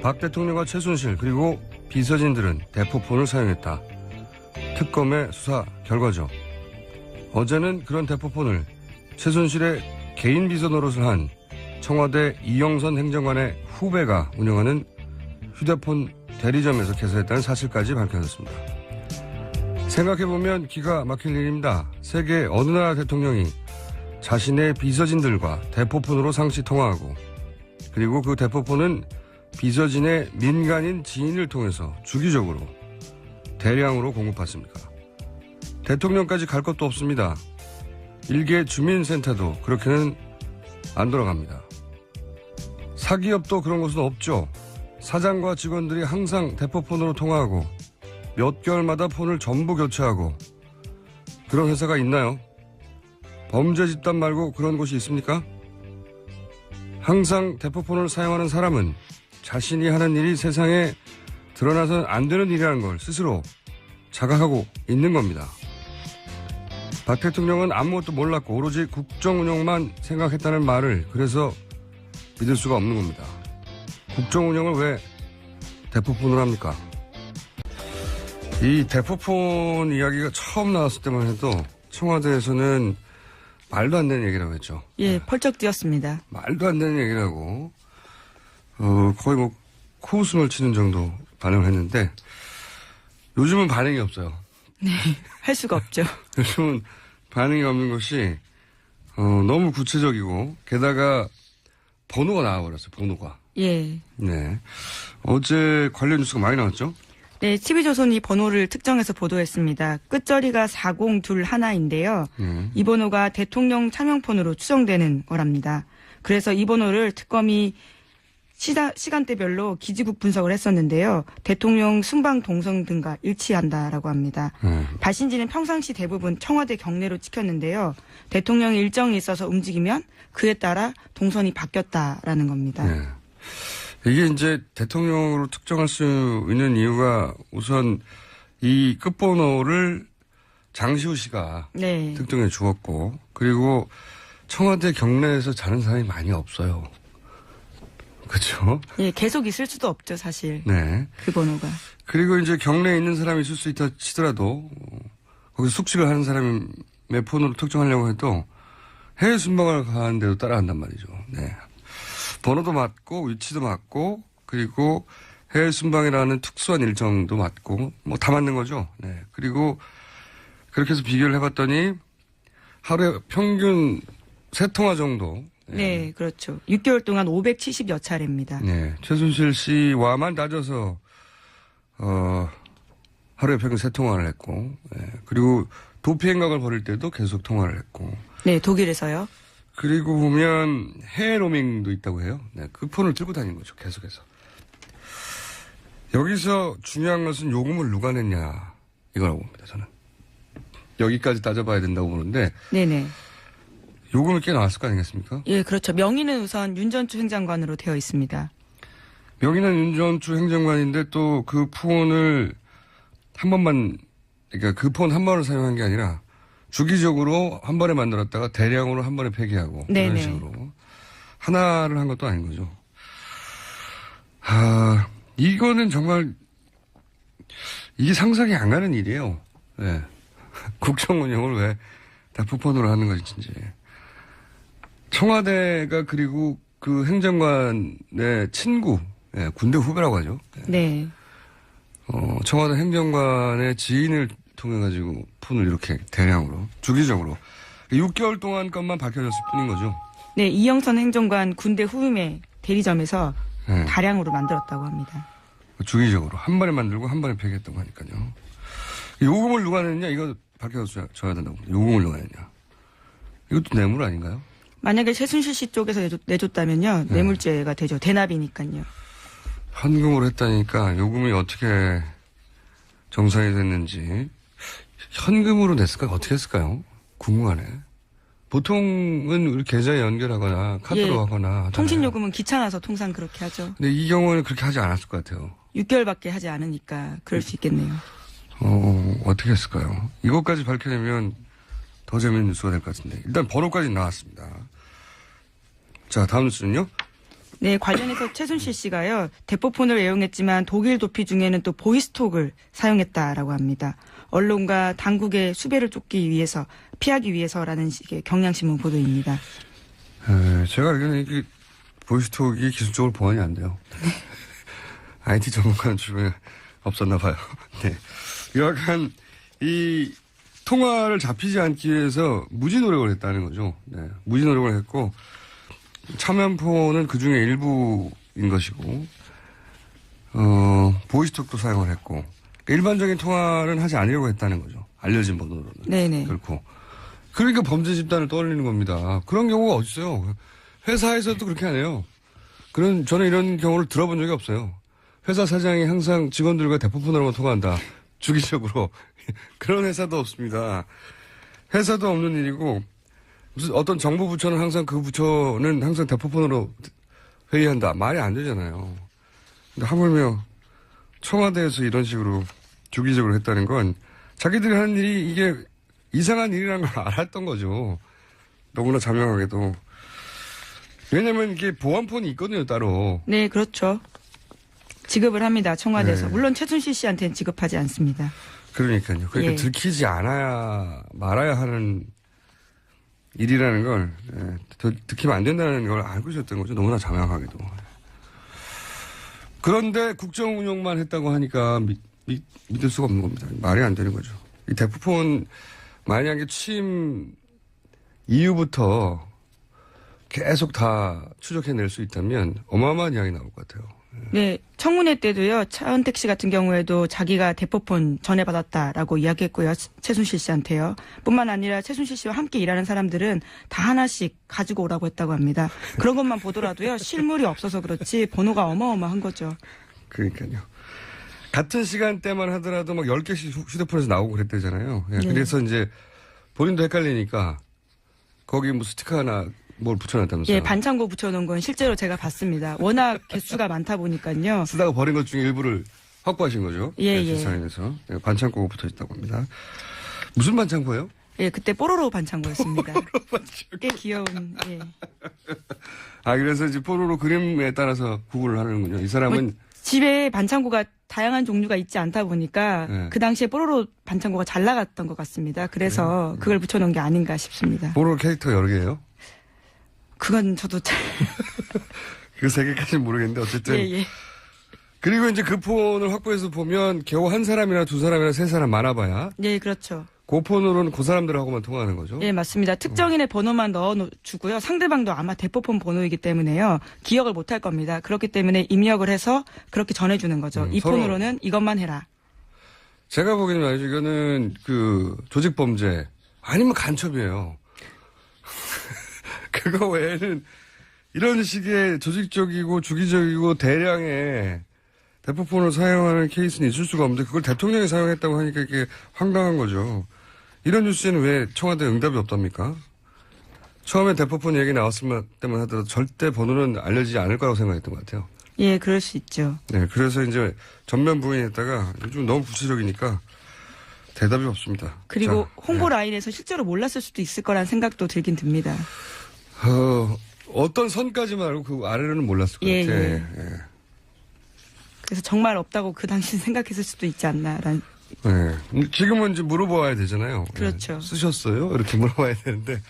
박 대통령과 최순실 그리고 비서진들은 대포폰을 사용했다. 특검의 수사 결과죠. 어제는 그런 대포폰을 최순실의 개인 비서 노릇을 한 청와대 이영선 행정관의 후배가 운영하는 휴대폰 대리점에서 개설했다는 사실까지 밝혀졌습니다. 생각해보면 기가 막힐 일입니다. 세계 어느 나라 대통령이 자신의 비서진들과 대포폰으로 상시 통화하고 그리고 그 대포폰은 비서진의 민간인 지인을 통해서 주기적으로 대량으로 공급받습니까? 대통령까지 갈 것도 없습니다. 일개 주민센터도 그렇게는 안 돌아갑니다. 사기업도 그런 곳은 없죠. 사장과 직원들이 항상 대포폰으로 통화하고 몇 개월마다 폰을 전부 교체하고 그런 회사가 있나요? 범죄 집단 말고 그런 곳이 있습니까? 항상 대포폰을 사용하는 사람은 자신이 하는 일이 세상에 드러나서는 안 되는 일이라는 걸 스스로 자각하고 있는 겁니다. 박 대통령은 아무것도 몰랐고 오로지 국정 운영만 생각했다는 말을 그래서 믿을 수가 없는 겁니다. 국정 운영을 왜 대포폰으로 합니까? 이 대포폰 이야기가 처음 나왔을 때만 해도 청와대에서는 말도 안 되는 얘기라고 했죠. 예, 펄쩍 뛰었습니다. 말도 안 되는 얘기라고 거의 뭐 코웃음을 치는 정도 반응을 했는데 요즘은 반응이 없어요. 네, 할 수가 없죠. 요즘은 반응이 없는 것이 너무 구체적이고 게다가 번호가 나와버렸어요. 번호가. 예. 네. 어제 관련 뉴스가 많이 나왔죠? 네, TV조선이 번호를 특정해서 보도했습니다. 끝자리가 4021인데요. 이 번호가 대통령 차명폰으로 추정되는 거랍니다. 그래서 이 번호를 특검이 시간대별로 기지국 분석을 했었는데요. 대통령 순방 동선 등과 일치한다라고 합니다. 발신지는 평상시 대부분 청와대 경내로 찍혔는데요. 대통령이 일정이 있어서 움직이면 그에 따라 동선이 바뀌었다라는 겁니다. 네. 이게 이제 대통령으로 특정할 수 있는 이유가 우선 이 끝번호를 장시호 씨가 네. 특정해 주었고 그리고 청와대 경내에서 자는 사람이 많이 없어요. 그렇죠? 예, 계속 있을 수도 없죠, 사실. 네. 그 번호가. 그리고 이제 경내에 있는 사람이 있을 수 있다 치더라도 거기서 숙식을 하는 사람의 폰으로 특정하려고 해도 해외 순방을 가는데도 따라간단 말이죠. 네. 번호도 맞고 위치도 맞고 그리고 해외 순방이라는 특수한 일정도 맞고 뭐 다 맞는 거죠. 네. 그리고 그렇게 해서 비교를 해봤더니 하루에 평균 3통화 정도. 네, 그렇죠. 6개월 동안 570여 차례입니다. 네. 최순실 씨와만 따져서 하루에 평균 3통화를 했고 그리고 도피 행각을 벌일 때도 계속 통화를 했고. 네, 독일에서요. 그리고 보면 해외 로밍도 있다고 해요. 네, 그 폰을 들고 다니는 거죠. 계속해서. 여기서 중요한 것은 요금을 누가 냈냐 이거라고 봅니다. 저는. 여기까지 따져봐야 된다고 보는데 네네. 요금이 꽤 나왔을 거 아니겠습니까? 예, 그렇죠. 명의는 우선 윤전추 행장관으로 되어 있습니다. 명의는 윤전추 행정관인데 또 그 폰을 한 번만 그러니까 그 폰 한 번을 사용한 게 아니라 주기적으로 한 번에 만들었다가 대량으로 한 번에 폐기하고 네네. 이런 식으로 하나를 한 것도 아닌 거죠. 이거는 정말 이게 상상이 안 가는 일이에요. 네. 국정 운영을 왜 대포폰으로 하는 것인지. 청와대가 그리고 그 행정관의 친구, 군대 후배라고 하죠. 네. 청와대 행정관의 지인을 통해 가지고 폰을 이렇게 대량으로 주기적으로 6개월 동안 것만 밝혀졌을 뿐인 거죠. 네, 이영선 행정관 군대 후임의 대리점에서 네. 다량으로 만들었다고 합니다. 주기적으로 한 번에 만들고 한 번에 폐기했다고 하니까요. 요금을 누가 냈냐 이거 밝혀줘야 된다고. 요금을 누가 냈냐. 이것도 뇌물 아닌가요? 만약에 최순실 씨 쪽에서 내줬다면요. 뇌물죄가 되죠. 대납이니까요. 현금으로 했다니까 요금이 어떻게 정산이 됐는지 현금으로 냈을까? 어떻게 했을까요? 궁금하네. 보통은 우리 계좌에 연결하거나 카드로 예, 하거나 하잖아요. 통신요금은 귀찮아서 통상 그렇게 하죠. 근데 이 경우는 그렇게 하지 않았을 것 같아요. 6개월밖에 하지 않으니까 그럴 수 있겠네요. 어떻게 했을까요? 이것까지 밝혀내면 더 재밌는 뉴스가 될 것 같은데. 일단 번호까지 나왔습니다. 자, 다음 뉴스는요? 네, 관련해서 최순실 씨가요, 대포폰을 애용했지만 독일 도피 중에는 또 보이스톡을 사용했다라고 합니다. 언론과 당국의 수배를 피하기 위해서라는 식의 경향신문 보도입니다. 제가 알기로는 이게 보이스톡이 기술적으로 보완이 안 돼요. 네. IT 전문가는 주변에 없었나 봐요. 네. 여하간 이 통화를 잡히지 않기 위해서 무지 노력을 했다는 거죠. 네. 무지 노력을 했고, 차면폰은 그 중에 일부인 것이고, 보이스톡도 사용을 했고, 일반적인 통화는 하지 않으려고 했다는 거죠. 알려진 번호로는. 네네. 결코. 그러니까 범죄 집단을 떠올리는 겁니다. 그런 경우가 어딨어요. 회사에서도 그렇게 안 해요. 저는 이런 경우를 들어본 적이 없어요. 회사 사장이 항상 직원들과 대포폰으로만 통화한다. 주기적으로. 그런 회사도 없습니다. 회사도 없는 일이고, 무슨 어떤 정부 부처는 항상 그 부처는 항상 대포폰으로 회의한다. 말이 안 되잖아요. 근데 하물며 청와대에서 이런 식으로 주기적으로 했다는 건 자기들이 하는 일이 이게 이상한 일이라는 걸 알았던 거죠. 너무나 자명하게도. 왜냐면 이게 보안폰이 있거든요, 따로. 네, 그렇죠. 지급을 합니다, 청와대에서. 네. 물론 최순실 씨한테는 지급하지 않습니다. 그러니까요. 그러니까 예. 들키지 말아야 하는 일이라는 걸, 들키면 안 된다는 걸 알고 있었던 거죠. 너무나 자명하게도. 그런데 국정 운영만 했다고 하니까 믿을 수가 없는 겁니다. 말이 안 되는 거죠. 이 대포폰 만약에 취임 이후부터 계속 다 추적해낼 수 있다면 어마어마한 이야기 나올 것 같아요. 네, 청문회 때도요, 차은택 씨 같은 경우에도 자기가 대포폰 전해받았다라고 이야기했고요, 최순실 씨한테요. 뿐만 아니라 최순실 씨와 함께 일하는 사람들은 다 하나씩 가지고 오라고 했다고 합니다. 그런 것만 보더라도요, 실물이 없어서 그렇지 번호가 어마어마한 거죠. 그러니까요. 같은 시간대만 하더라도 막 10개씩 휴대폰에서 나오고 그랬대잖아요. 예, 네. 그래서 이제 본인도 헷갈리니까 거기 뭐 스티커 하나 뭘 붙여놨다면서요. 예, 반창고 붙여놓은 건 실제로 제가 봤습니다. 워낙 개수가 많다 보니까요. 쓰다가 버린 것 중에 일부를 확보하신 거죠. 예, 네, 예. 지사에서 반창고가 붙어 있다고 합니다. 무슨 반창고예요? 예, 그때 뽀로로 반창고였습니다. 꽤 귀여운, 예. 아, 그래서 이제 뽀로로 그림에 따라서 구분을 하는군요. 이 사람은 뭐, 집에 반창고가 다양한 종류가 있지 않다 보니까 네. 그 당시에 뽀로로 반창고가 잘 나갔던 것 같습니다. 그래서 그걸 붙여놓은 게 아닌가 싶습니다. 뽀로로 캐릭터가 여러 개예요? 그건 저도 잘. 그 세 개까지는 모르겠는데 어쨌든. 예, 예. 그리고 이제 그 폰을 확보해서 보면 겨우 한 사람이나 두 사람이나 세 사람 많아봐야 예, 그렇죠. 그 폰으로는 그 사람들하고만 통화하는 거죠. 예, 맞습니다. 특정인의 번호만 넣어주고요. 상대방도 아마 대포폰 번호이기 때문에요. 기억을 못할 겁니다. 그렇기 때문에 입력을 해서 그렇게 전해주는 거죠. 이 서로. 폰으로는 이것만 해라. 제가 보기에는 말이죠. 이거는 그 조직범죄 아니면 간첩이에요. 그거 외에는 이런 식의 조직적이고 주기적이고 대량의 대포폰을 사용하는 케이스는 있을 수가 없는데 그걸 대통령이 사용했다고 하니까 이게 황당한 거죠. 이런 뉴스에는 왜 청와대 응답이 없답니까? 처음에 대포폰 얘기 나왔을 때만 하더라도 절대 번호는 알려지지 않을 거라고 생각했던 것 같아요. 예, 그럴 수 있죠. 네, 그래서 이제 전면 부인했다가 요즘 너무 구체적이니까 대답이 없습니다. 그리고 자, 홍보 라인에서 실제로 몰랐을 수도 있을 거란 생각도 들긴 듭니다. 어떤 선까지만 알고 그 아래로는 몰랐을 것 예, 같아요. 예. 예. 그래서 정말 없다고 그 당시 생각했을 수도 있지 않나라는. 네. 지금은 이제 물어봐야 되잖아요. 그렇죠. 네. 쓰셨어요? 이렇게 물어봐야 되는데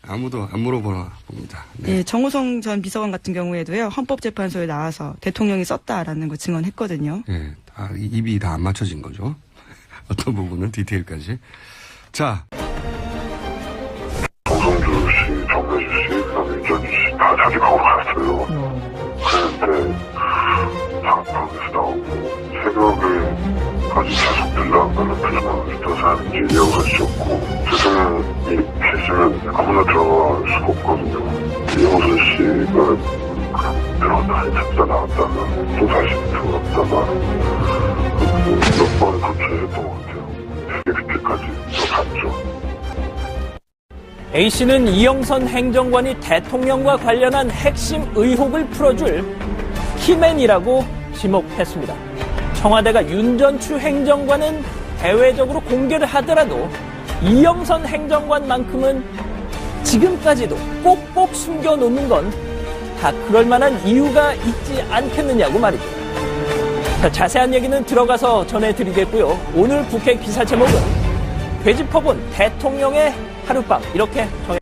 아무도 안 물어보나 봅니다. 네. 예, 정호성 전 비서관 같은 경우에도요. 헌법재판소에 나와서 대통령이 썼다라는 거 증언했거든요. 예, 입이 다 안 맞춰진 거죠. 어떤 부분은 디테일까지. 자. 정성주 씨, 정대주 씨, 그다음에 윤전주 씨 다 자기 방으로 갔어요. 그랬는데 방에서 나오고 새벽에까지 계속 들어간다는 표정을 어떤 사람인지 이해가 하셨고 세상에 계시면 아무나 들어갈 수가 없거든요. 이영선 씨가 들어갔다 한참 나왔다가 또 다시 들어갔다가 몇 번을 그렇게 했던 것 같아요. 되게 그때까지 들어갔죠. A씨는 이영선 행정관이 대통령과 관련한 핵심 의혹을 풀어줄 키맨이라고 지목했습니다. 청와대가 윤전추 행정관은 대외적으로 공개를 하더라도 이영선 행정관만큼은 지금까지도 꼭꼭 숨겨놓는 건 다 그럴 만한 이유가 있지 않겠느냐고 말이죠. 자, 자세한 얘기는 들어가서 전해드리겠고요. 오늘 국회 기사 제목은 되짚어본 대통령의 하룻밤 이렇게 정해